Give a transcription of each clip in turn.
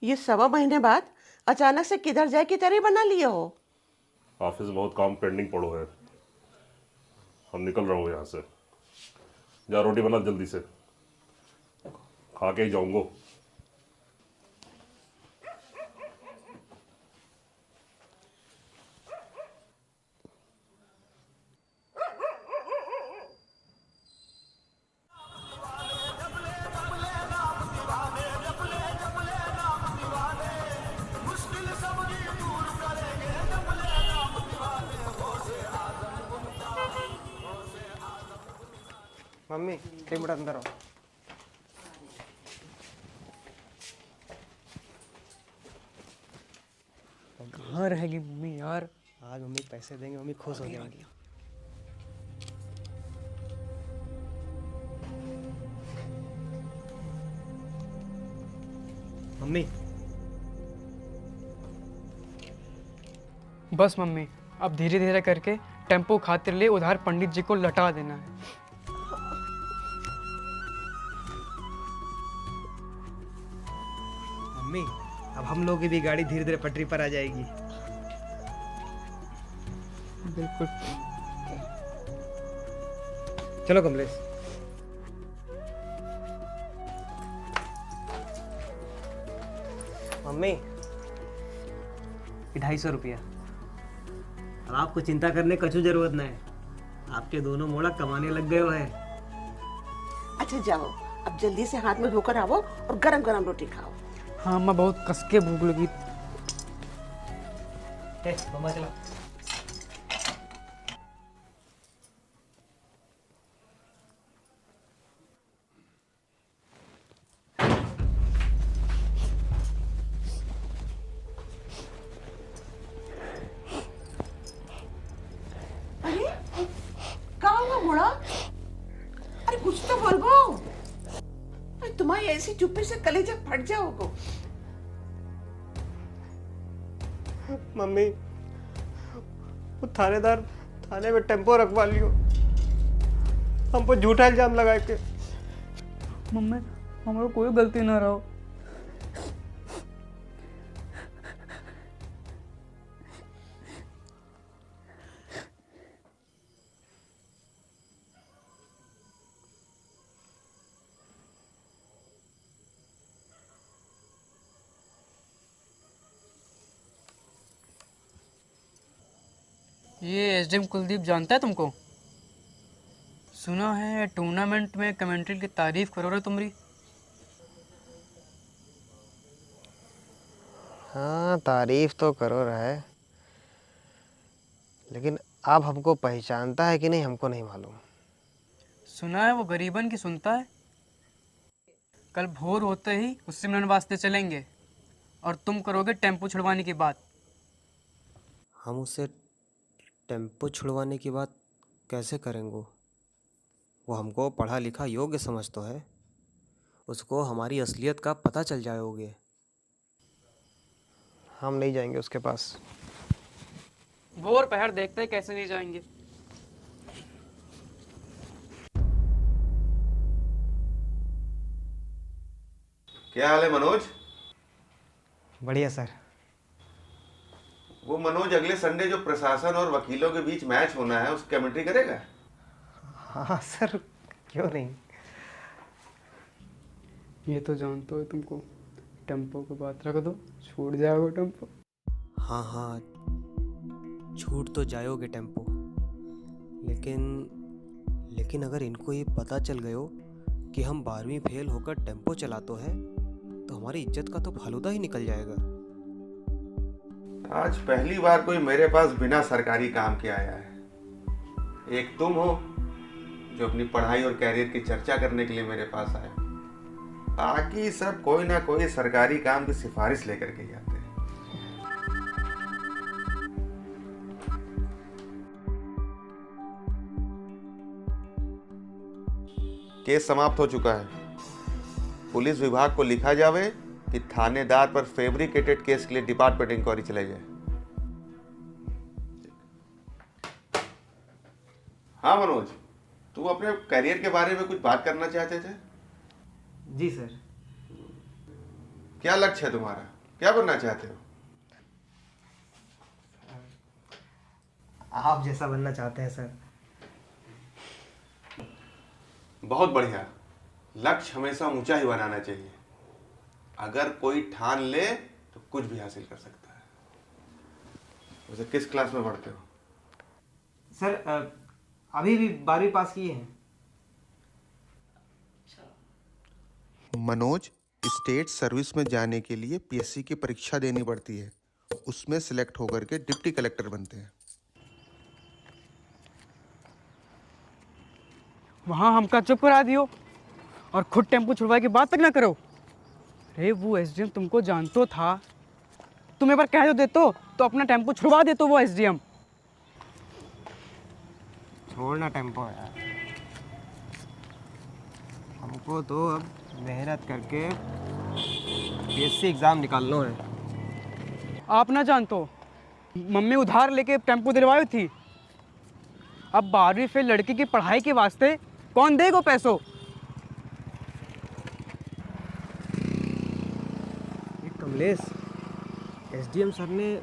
ये 1.25 महीने बाद अचानक से किधर जाए की तरह बना लिए हो। ऑफिस बहुत काम पेंडिंग पड़ो है। हम निकल रहा हूँ यहाँ से। जा रोटी बना जल्दी से, खा के ही जाऊंगा। मम्मी एक मिनट अंदर आओ। कहाँ रहेगी मम्मी यार। आज मम्मी पैसे देंगे, मम्मी खुश हो जाएंगी। मम्मी बस मम्मी, अब धीरे धीरे करके टेम्पो खातिर ले उधार पंडित जी को लौटा देना है। मम्मी अब हम लोग की भी गाड़ी धीरे धीरे पटरी पर आ जाएगी। बिल्कुल। चलो कमलेश। मम्मी 250 रुपया। अब आपको चिंता करने कछु जरूरत नहीं है। आपके दोनों मोड़ा कमाने लग गए हो है। अच्छा जाओ, अब जल्दी से हाथ में धोकर आओ और गरम गरम रोटी खाओ। हाँ अम्मा, बहुत कस के भूख लगी। मम्मा चलो। अरे कहाँ हुआ मोड़ा? अरे कुछ तो बोल गो। अरे तुम्हारी ऐसी चुप्पी से कलेजा फट जाओगे। मम्मी वो थानेदार थाने में टेम्पो रखवा लियो, हम पर झूठा इल्जाम लगा के। मम्मी हमारा कोई गलती ना रहो। ये एसडीएम कुलदीप जानता है तुमको? सुना है टूर्नामेंट में कमेंट्री की तारीफ करो रे तुम्हारी। हाँ तारीफ तो करो रहा है, लेकिन अब हमको पहचानता है कि नहीं हमको नहीं मालूम। सुना है वो गरीबन की सुनता है। कल भोर होते ही उससे मिलने वास्ते चलेंगे और तुम करोगे टेम्पो छुड़वाने की बात। हम उसे टेम्पो छुड़वाने की बात कैसे करेंगे? वो हमको पढ़ा लिखा योग्य समझ तो है, उसको हमारी असलियत का पता चल जाओगे। हम नहीं जाएंगे उसके पास। भोर पहर देखते हैं कैसे नहीं जाएंगे। क्या हाल है मनोज? बढ़िया सर। वो मनोज अगले संडे जो प्रशासन और वकीलों के बीच मैच होना है उसकी कमेंट्री करेगा? हाँ सर, क्यों नहीं। ये तो जानते हो तुमको, टेम्पो की बात रख दो, छूट जाओगे टेम्पो। हाँ हाँ छूट तो जाओगे टेम्पो, लेकिन अगर इनको ये पता चल गयो कि हम 12वीं फेल होकर टेम्पो चलाते हैं तो हमारी इज्जत का तो फालूदा ही निकल जाएगा। आज पहली बार कोई मेरे पास बिना सरकारी काम के आया है। एक तुम हो जो अपनी पढ़ाई और कैरियर की चर्चा करने के लिए मेरे पास आए, बाकी सब कोई ना कोई सरकारी काम की सिफारिश लेकर के जाते हैं। केस समाप्त हो चुका है। पुलिस विभाग को लिखा जावे कि थानेदार पर फैब्रिकेटेड केस के लिए डिपार्टमेंट इंक्वायरी चलाई जाए। हाँ मनोज, तू अपने करियर के बारे में कुछ बात करना चाहते थे? जी सर। क्या लक्ष्य है तुम्हारा? क्या बनना चाहते हो? आप जैसा बनना चाहते हैं सर। बहुत बढ़िया। लक्ष्य हमेशा ऊंचा ही बनाना चाहिए। अगर कोई ठान ले तो कुछ भी हासिल कर सकता है। वैसे किस क्लास में पढ़ते हो? सर अभी भी 12वीं पास किए हैं। मनोज, स्टेट सर्विस में जाने के लिए पीएससी की परीक्षा देनी पड़ती है। उसमें सिलेक्ट होकर के डिप्टी कलेक्टर बनते हैं। वहाँ हमका चुप करा दियो और खुद टेम्पो छुड़वाए की बात तक ना करो। अरे वो एसडीएम तुमको जानतो था, तुम एक बार कह दो तो अपना टेम्पो छुड़वा देतो वो एसडीएम। छोड़ना टेम्पो यार, हमको तो अब मेहनत करके पीएससी एग्ज़ाम निकालना है। आप ना जानतो, मम्मी उधार लेके टेम्पो दिलवाई थी। अब 12वीं फेल लड़की की पढ़ाई के वास्ते कौन देगा पैसों? कमलेश, एसडीएम सर ने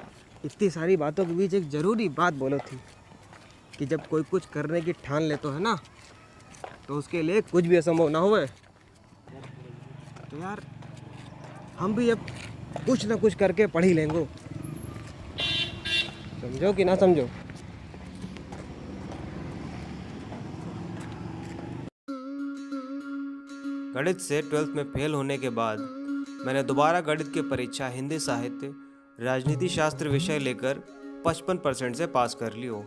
इतनी सारी बातों के बीच एक ज़रूरी बात बोली थी कि जब कोई कुछ करने की ठान ले तो है ना, तो उसके लिए कुछ भी असंभव ना होवे। तो यार हम भी अब कुछ ना कुछ करके पढ़ ही लेंगे, समझो कि ना समझो। गणित से 12th में फेल होने के बाद मैंने दोबारा गणित की परीक्षा हिंदी साहित्य राजनीति शास्त्र विषय लेकर 55% से पास कर ली हो।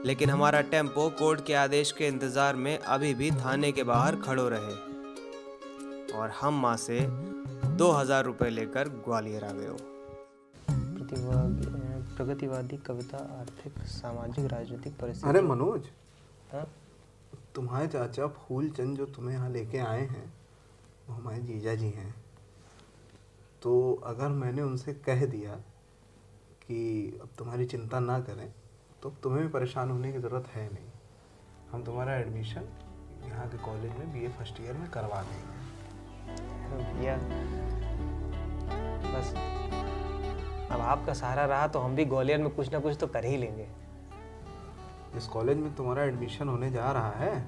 लेकिन हमारा टेम्पो कोर्ट के आदेश के इंतज़ार में अभी भी थाने के बाहर खड़ो रहे और हम माँ से 2000 रुपये लेकर ग्वालियर आ गए हो। प्रगतिवादी कविता आर्थिक सामाजिक राजनीतिक परिस्थिति। अरे मनोज, हाँ? तुम्हारे चाचा फूलचंद जो तुम्हें यहाँ लेके आए हैं वो हमारे जीजा जी हैं। तो अगर मैंने उनसे कह दिया कि अब तुम्हारी चिंता ना करें तो तुम्हें भी परेशान होने की ज़रूरत है नहीं। हम तुम्हारा एडमिशन यहाँ के कॉलेज में बीए फर्स्ट ईयर में करवा देंगे। भैया बस अब आपका सहारा रहा तो हम भी ग्वालियर में कुछ ना कुछ तो कर ही लेंगे। जिस कॉलेज में तुम्हारा एडमिशन होने जा रहा है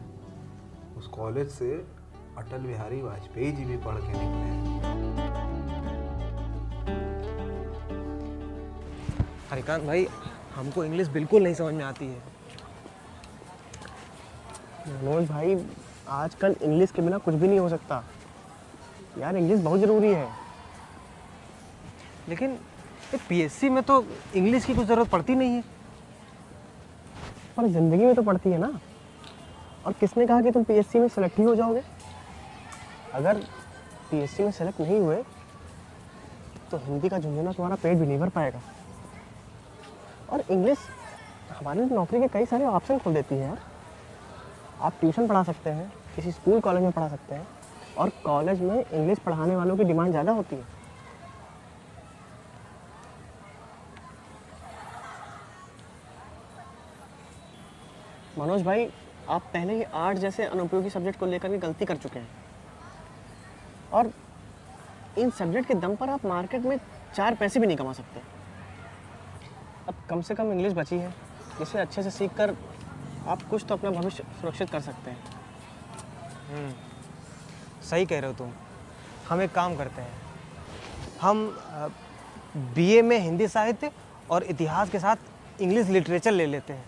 उस कॉलेज से अटल बिहारी वाजपेयी जी भी पढ़ के निकले हैं। हरिकांत भाई, हमको इंग्लिश बिल्कुल नहीं समझ में आती है। मनोज भाई, आजकल इंग्लिश के बिना कुछ भी नहीं हो सकता यार, इंग्लिश बहुत ज़रूरी है। लेकिन पीएससी में तो इंग्लिश की कुछ ज़रूरत पड़ती नहीं है। पर ज़िंदगी में तो पड़ती है ना। और किसने कहा कि तुम पीएससी में सेलेक्ट ही हो जाओगे? अगर पीएससी में सेलेक्ट नहीं हुए तो हिंदी का झुंझुना तुम्हारा पेट भी नहीं भर पाएगा। और इंग्लिश हमारे लिए नौकरी के कई सारे ऑप्शन खोल देती है यार। आप ट्यूशन पढ़ा सकते हैं, किसी स्कूल कॉलेज में पढ़ा सकते हैं, और कॉलेज में इंग्लिश पढ़ाने वालों की डिमांड ज़्यादा होती है। मनोज भाई, आप पहले ही आर्ट जैसे अनुपयोगी सब्जेक्ट को लेकर के गलती कर चुके हैं, और इन सब्जेक्ट के दम पर आप मार्केट में 4 पैसे भी नहीं कमा सकते। अब कम से कम इंग्लिश बची है, जिसे अच्छे से सीख कर आप कुछ तो अपना भविष्य सुरक्षित कर सकते हैं। सही कह रहे हो तुम। हम एक काम करते हैं, हम बीए में हिंदी साहित्य और इतिहास के साथ इंग्लिश लिटरेचर ले लेते हैं।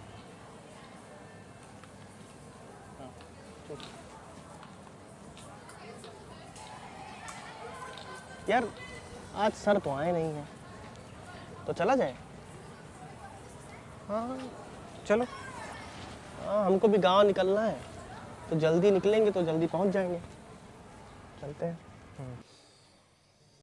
यार आज सर तो आए नहीं हैं, तो चला जाए। हाँ चलो। हाँ, हमको भी गांव निकलना है, तो जल्दी निकलेंगे तो जल्दी पहुंच जाएंगे। चलते हैं।